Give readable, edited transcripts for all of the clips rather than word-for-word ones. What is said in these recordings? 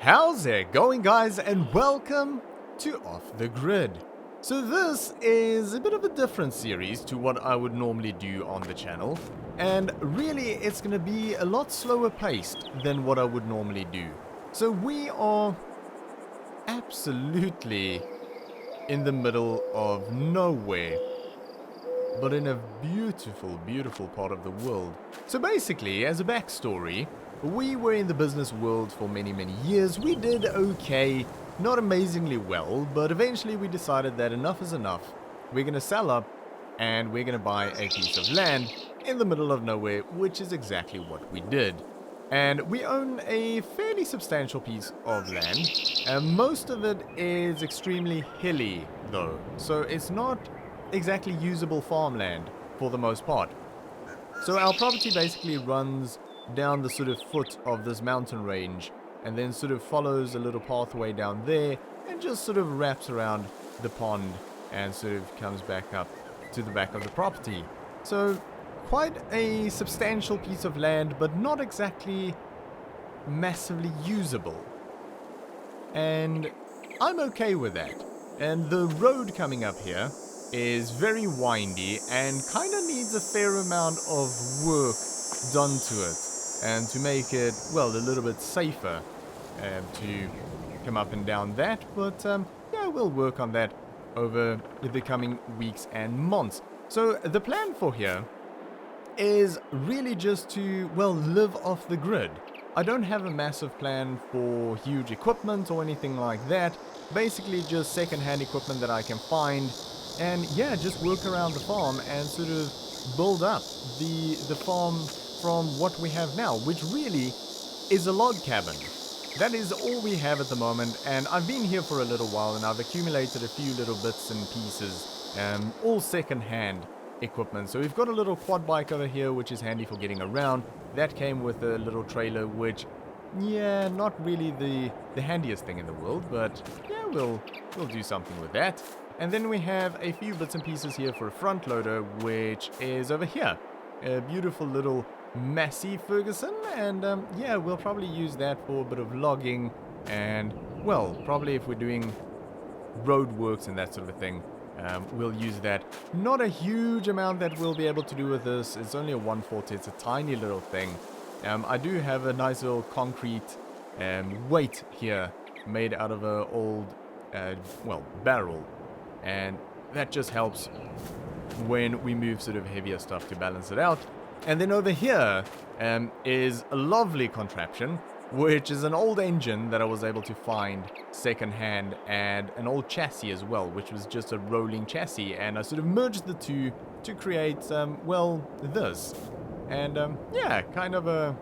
How's it going, guys, and welcome to Off the Grid. So this is a bit of a different series to what I would normally do on the channel, and really it's going to be a lot slower paced than what I would normally do. So we are absolutely in the middle of nowhere, but in a beautiful, beautiful part of the world. So basically, as a backstory, we were in the business world for many, many years. We did okay, not amazingly well, but eventually we decided that enough is enough. We're going to sell up and we're going to buy a piece of land in the middle of nowhere, which is exactly what we did. And we own a fairly substantial piece of land. Most of it is extremely hilly, though, so it's not exactly usable farmland for the most part. So our property basically runs down the sort of foot of this mountain range and then sort of follows a little pathway down there and just sort of wraps around the pond and sort of comes back up to the back of the property. So quite a substantial piece of land, but not exactly massively usable. And I'm okay with that. And the road coming up here is very windy and kind of needs a fair amount of work done to it and to make it, well, a little bit safer to come up and down that. But yeah, we'll work on that over the coming weeks and months. So the plan for here is really just to, well, live off the grid. I don't have a massive plan for huge equipment or anything like that. Basically just second-hand equipment that I can find. And yeah, just work around the farm and sort of build up the farm from what we have now, which really is a log cabin. That is all we have at the moment, and I've been here for a little while and I've accumulated a few little bits and pieces, all second-hand equipment. So we've got a little quad bike over here, which is handy for getting around. That came with a little trailer, which, yeah, not really the handiest thing in the world, but yeah, we'll do something with that. And then we have a few bits and pieces here for a front loader, which is over here. A beautiful little Massey Ferguson, and yeah, we'll probably use that for a bit of logging, and, well, probably if we're doing road works and that sort of a thing, we'll use that. Not a huge amount that we'll be able to do with this. It's only a 140, it's a tiny little thing. I do have a nice little concrete weight here made out of an old, well, barrel. And that just helps when we move sort of heavier stuff to balance it out. And then over here is a lovely contraption, which is an old engine that I was able to find secondhand, and an old chassis as well, which was just a rolling chassis. And I sort of merged the two to create, well, this. And yeah, kind of a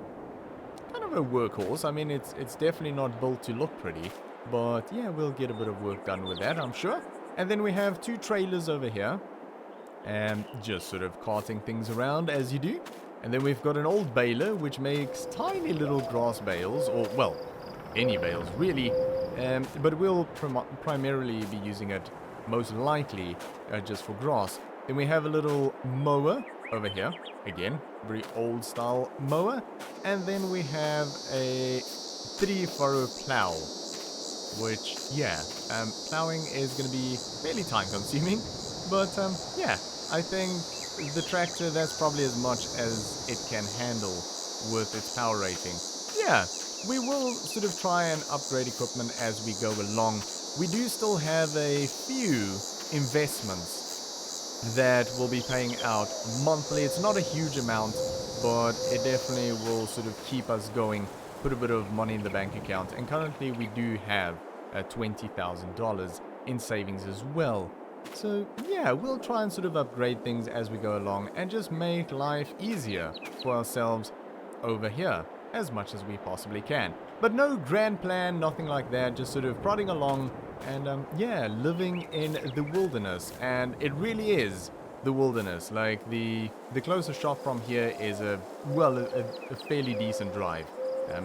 workhorse. I mean, it's definitely not built to look pretty, but yeah, we'll get a bit of work done with that, I'm sure. And then we have two trailers over here, and just sort of carting things around as you do. And then we've got an old baler, which makes tiny little grass bales, or, well, any bales really, but we'll primarily be using it most likely just for grass. Then we have a little mower over here, again, very old style mower. And then we have a 3-furrow plow, which, yeah, plowing is going to be fairly time consuming, but yeah, I think the tractor, that's probably as much as it can handle with its power rating. Yeah, we will sort of try and upgrade equipment as we go along. We do still have a few investments that will be paying out monthly. It's not a huge amount, but it definitely will sort of keep us going, put a bit of money in the bank account. And currently we do have $20,000 in savings as well. So yeah, we'll try and sort of upgrade things as we go along and just make life easier for ourselves over here as much as we possibly can. But no grand plan, nothing like that, just sort of prodding along and yeah, living in the wilderness. And it really is the wilderness. Like the closest shop from here is a fairly decent drive.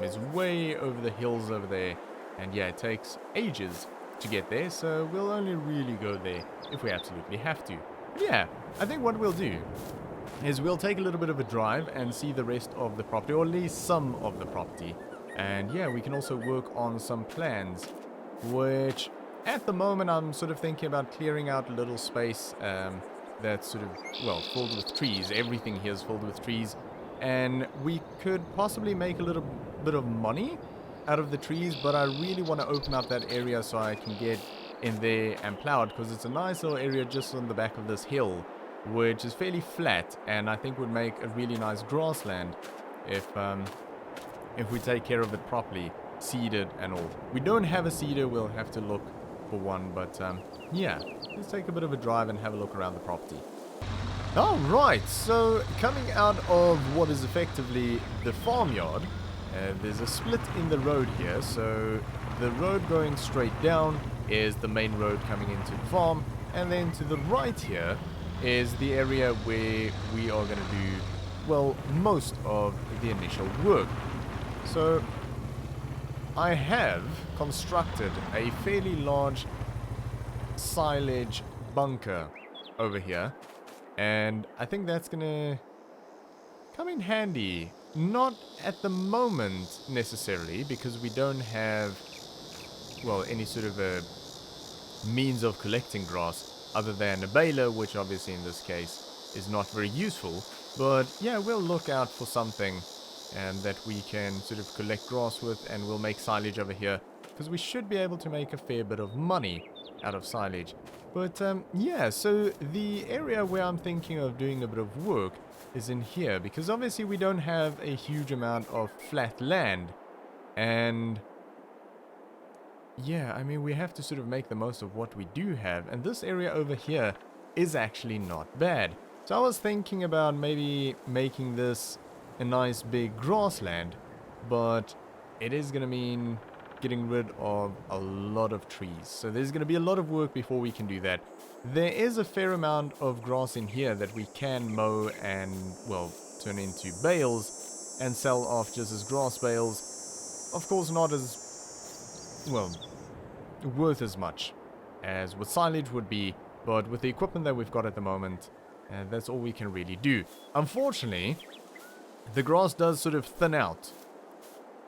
It's way over the hills over there, and yeah, it takes ages to get there, so we'll only really go there if we absolutely have to. Yeah, I think what we'll do is we'll take a little bit of a drive and see the rest of the property, or at least some of the property, And yeah, we can also work on some plans, which at the moment I'm sort of thinking about clearing out a little space that's sort of, well, filled with trees. Everything here is filled with trees. And we could possibly make a little bit of money out of the trees, but I really want to open up that area so I can get in there and plow it, because it's a nice little area just on the back of this hill, which is fairly flat, and I think would make a really nice grassland if we take care of it properly, seeded and all. We don't have a seeder, we'll have to look for one, but yeah, let's take a bit of a drive and have a look around the property. Alright, so coming out of what is effectively the farmyard, there's a split in the road here, so the road going straight down is the main road coming into the farm, and then to the right here is the area where we are going to do, well, most of the initial work. So I have constructed a fairly large silage bunker over here, and I think that's going to come in handy. Not at the moment necessarily, because we don't have, well, any sort of a means of collecting grass other than a baler, which obviously in this case is not very useful. But yeah, we'll look out for something that we can sort of collect grass with, and we'll make silage over here, because we should be able to make a fair bit of money out of silage. But yeah, so the area where I'm thinking of doing a bit of work is in here, because obviously we don't have a huge amount of flat land, and yeah, I mean, we have to sort of make the most of what we do have, and this area over here is actually not bad. So I was thinking about maybe making this a nice big grassland, but it is going to mean getting rid of a lot of trees. So there's going to be a lot of work before we can do that. There is a fair amount of grass in here that we can mow and, well, turn into bales and sell off just as grass bales. Of course, not as, well, worth as much as what silage would be, but with the equipment that we've got at the moment, that's all we can really do. Unfortunately, the grass does sort of thin out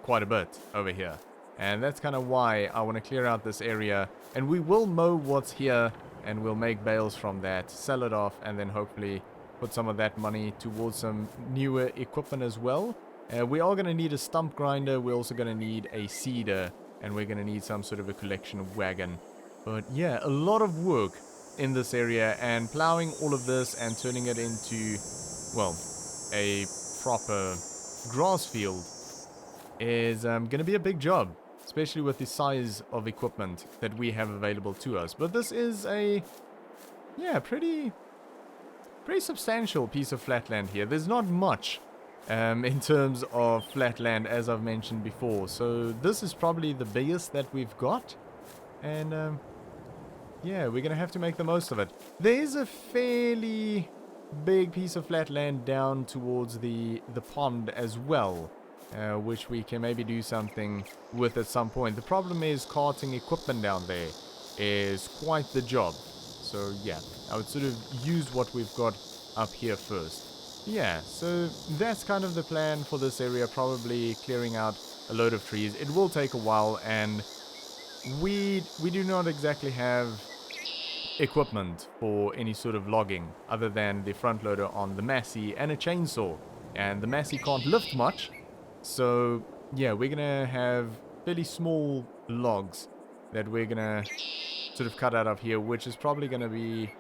quite a bit over here, and that's kind of why I want to clear out this area, and we will mow what's here, and we'll make bales from that, sell it off, and then hopefully put some of that money towards some newer equipment as well. We are going to need a stump grinder, we're also going to need a seeder, and we're going to need some sort of a collection wagon. But yeah, a lot of work in this area, and plowing all of this and turning it into, well, a proper grass field is going to be a big job, especially with the size of equipment that we have available to us. But this is a, yeah, pretty substantial piece of flatland here. There's not much in terms of flatland, as I've mentioned before, so this is probably the biggest that we've got, and yeah, we're gonna have to make the most of it. There's a fairly big piece of flat land down towards the pond as well, which we can maybe do something with at some point. The problem is carting equipment down there is quite the job. So yeah, I would sort of use what we've got up here first. Yeah, so that's kind of the plan for this area, probably clearing out a load of trees. It will take a while, and we do not exactly have equipment for any sort of logging other than the front loader on the Massey and a chainsaw, and the Massey can't lift much, so yeah, we're gonna have fairly small logs that we're gonna sort of cut out of here, which is probably gonna be,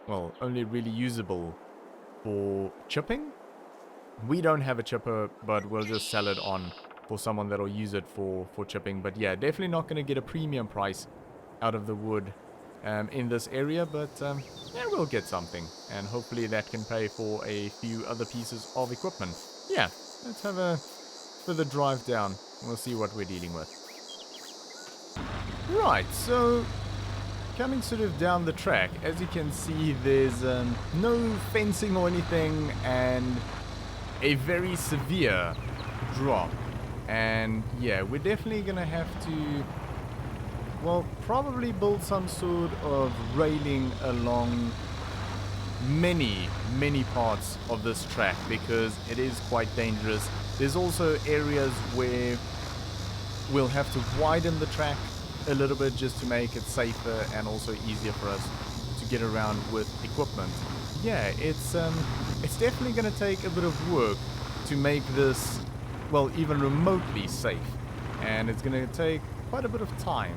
well, only really usable for chipping. We don't have a chipper, but we'll just sell it on for someone that'll use it for chipping. But yeah, definitely not gonna get a premium price out of the wood in this area, but yeah, we'll get something, and hopefully that can pay for a few other pieces of equipment. Yeah, let's have a further drive down. We'll see what we're dealing with. Right, so coming sort of down the track, as you can see, there's no fencing or anything, and a very severe drop. And yeah, we're definitely gonna have to, well, probably build some sort of railing along many parts of this track, because it is quite dangerous. There's also areas where we'll have to widen the track a little bit just to make it safer and also easier for us to get around with equipment. Yeah, it's definitely going to take a bit of work to make this, well, even remotely safe. And it's going to take quite a bit of time.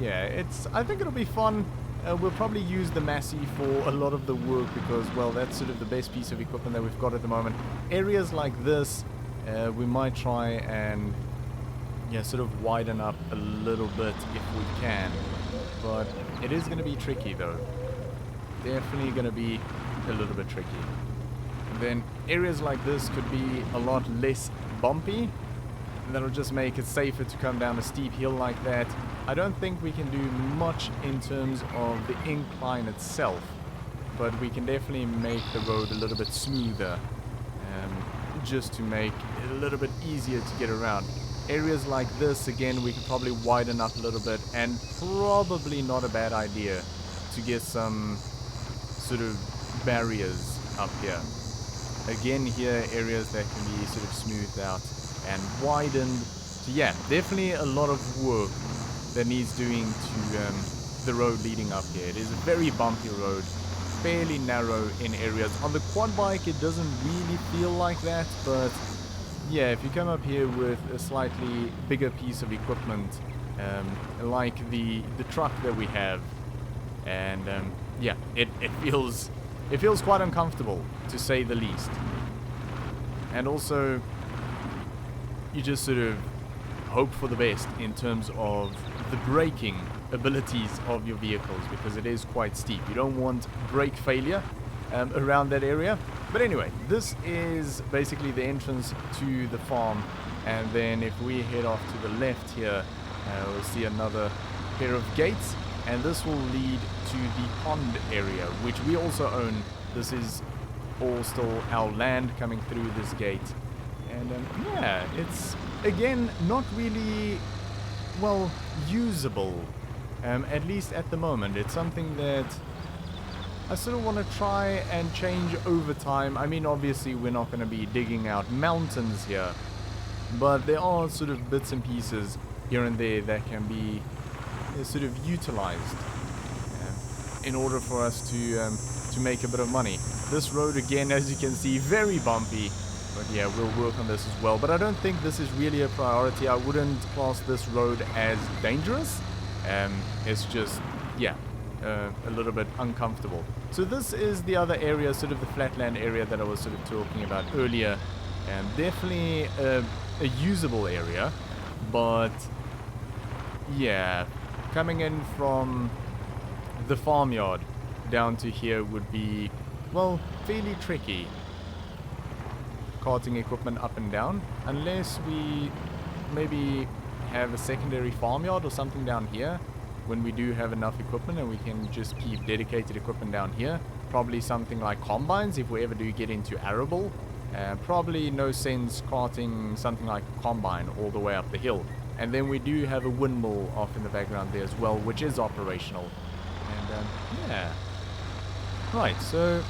Yeah, I think it'll be fun. We'll probably use the Massey for a lot of the work because, well, that's sort of the best piece of equipment that we've got at the moment. Areas like this, we might try and, yeah, sort of widen up a little bit if we can. But it is going to be tricky, though. Definitely going to be a little bit tricky. And then areas like this could be a lot less bumpy. And that'll just make it safer to come down a steep hill like that. I don't think we can do much in terms of the incline itself, but we can definitely make the road a little bit smoother, just to make it a little bit easier to get around. Areas like this, again, we could probably widen up a little bit, and probably not a bad idea to get some sort of barriers up here. Again, here, areas that can be sort of smoothed out and widened. So yeah, definitely a lot of work that needs doing to the road leading up here. It is a very bumpy road, fairly narrow in areas. On the quad bike it doesn't really feel like that, but yeah, if you come up here with a slightly bigger piece of equipment, like the truck that we have, and yeah, it feels quite uncomfortable, to say the least. And also, you just sort of hope for the best in terms of the braking abilities of your vehicles, because it is quite steep. You don't want brake failure around that area. But anyway, this is basically the entrance to the farm, and then if we head off to the left here, we'll see another pair of gates, and this will lead to the pond area, which we also own. This is all still our land coming through this gate. And yeah, it's, again, not really, well, usable, at least at the moment. It's something that I sort of want to try and change over time. I mean, obviously, we're not going to be digging out mountains here, but there are sort of bits and pieces here and there that can be sort of utilized in order for us to make a bit of money. This road, again, as you can see, very bumpy. But yeah, we'll work on this as well. But I don't think this is really a priority. I wouldn't class this road as dangerous. It's just, yeah, a little bit uncomfortable. So this is the other area, sort of the flatland area that I was sort of talking about earlier. And definitely a usable area. But yeah, coming in from the farmyard down to here would be, well, fairly tricky. Carting equipment up and down, unless we maybe have a secondary farmyard or something down here when we do have enough equipment, and we can just keep dedicated equipment down here. Probably something like combines if we ever do get into arable. Probably no sense carting something like a combine all the way up the hill. And then we do have a windmill off in the background there as well, which is operational. And yeah, right, so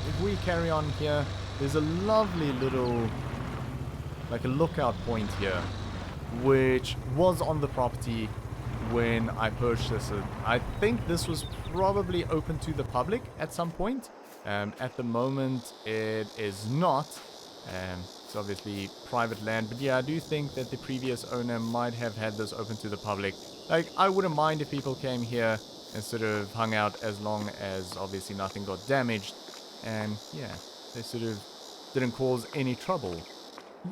if we carry on here, there's a lovely little, like a lookout point here, which was on the property when I purchased it. I think this was probably open to the public at some point. At the moment, it is not. It's obviously private land, but yeah, I do think that the previous owner might have had this open to the public. Like, I wouldn't mind if people came here and sort of hung out, as long as obviously nothing got damaged. And yeah, they sort of didn't cause any trouble.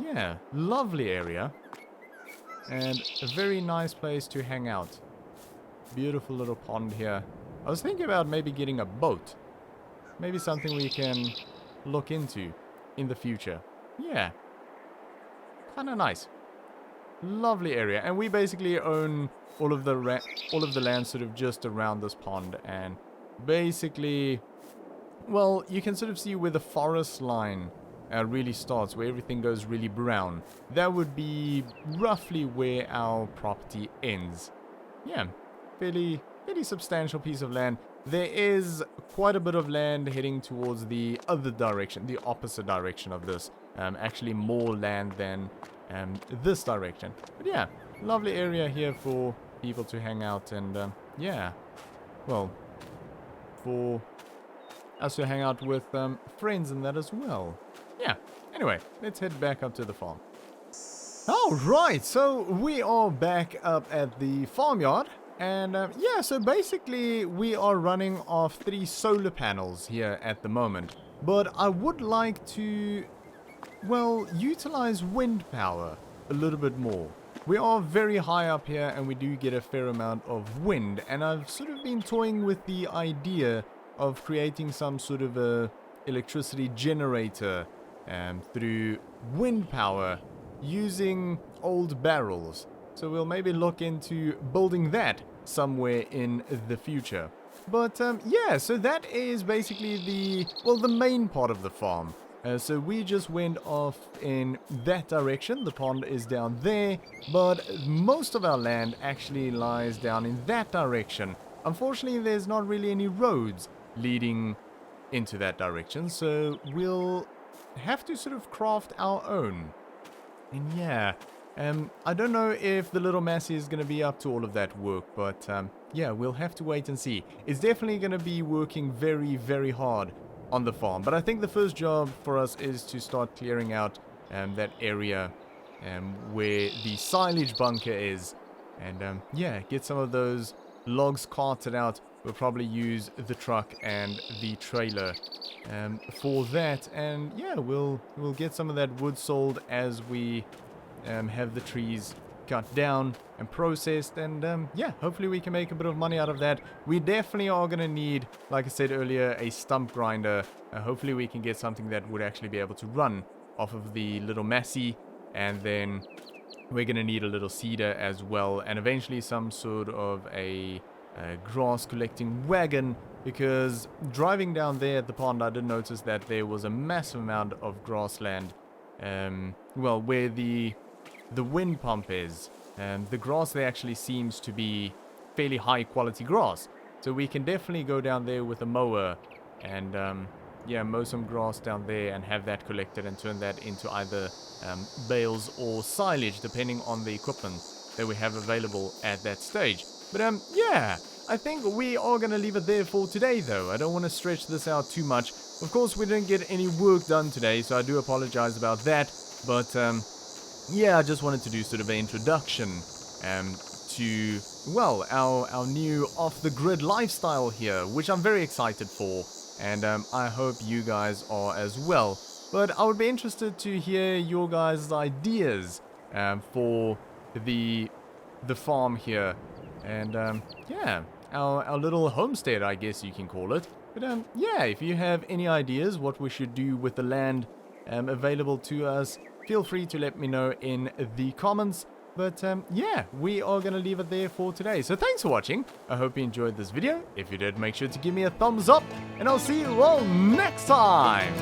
Yeah, lovely area. And a very nice place to hang out. Beautiful little pond here. I was thinking about maybe getting a boat. Maybe something we can look into in the future. Yeah. Kind of nice. Lovely area. And we basically own all of the land sort of just around this pond. And basically, well, you can sort of see where the forest line really starts, where everything goes really brown. That would be roughly where our property ends. Yeah, fairly substantial piece of land. There is quite a bit of land heading towards the other direction, the opposite direction of this. Actually more land than this direction. But yeah, lovely area here for people to hang out and yeah, well, for us to hang out with friends and that as well. Yeah, anyway, let's head back up to the farm. Alright, so we are back up at the farmyard. And yeah, so basically we are running off 3 solar panels here at the moment. But I would like to, well, utilize wind power a little bit more. We are very high up here and we do get a fair amount of wind. And I've sort of been toying with the idea of creating some sort of a electricity generator through wind power using old barrels. So we'll maybe look into building that somewhere in the future. But yeah, so that is basically the main part of the farm. So we just went off in that direction. The pond is down there, but most of our land actually lies down in that direction. Unfortunately, there's not really any roads leading into that direction, so we'll have to sort of craft our own. And yeah, I don't know if the little Massey is going to be up to all of that work, but yeah, we'll have to wait and see. It's definitely going to be working very, very hard on the farm. But I think the first job for us is to start clearing out that area where the silage bunker is. And yeah, get some of those logs carted out. We'll probably use the truck and the trailer for that. And yeah, we'll get some of that wood sold as we have the trees cut down and processed, and yeah, hopefully we can make a bit of money out of that. We definitely are going to need, like I said earlier, a stump grinder. Hopefully we can get something that would actually be able to run off of the little Massey, and then we're going to need a little cedar as well, and eventually some sort of a grass collecting wagon, because driving down there at the pond I did notice that there was a massive amount of grassland, well, where the wind pump is. The grass there actually seems to be fairly high quality grass, so we can definitely go down there with a mower and yeah, mow some grass down there and have that collected and turn that into either bales or silage, depending on the equipment that we have available at that stage. But yeah, I think we are going to leave it there for today though. I don't want to stretch this out too much. Of course, we didn't get any work done today, so I do apologize about that. But yeah, I just wanted to do sort of an introduction to, well, our new off-the-grid lifestyle here, which I'm very excited for, and I hope you guys are as well. But I would be interested to hear your guys' ideas for the farm here, and yeah, our little homestead, I guess you can call it. But yeah, if you have any ideas what we should do with the land available to us, feel free to let me know in the comments. But yeah, we are going to leave it there for today. So thanks for watching. I hope you enjoyed this video. If you did, make sure to give me a thumbs up. And I'll see you all next time.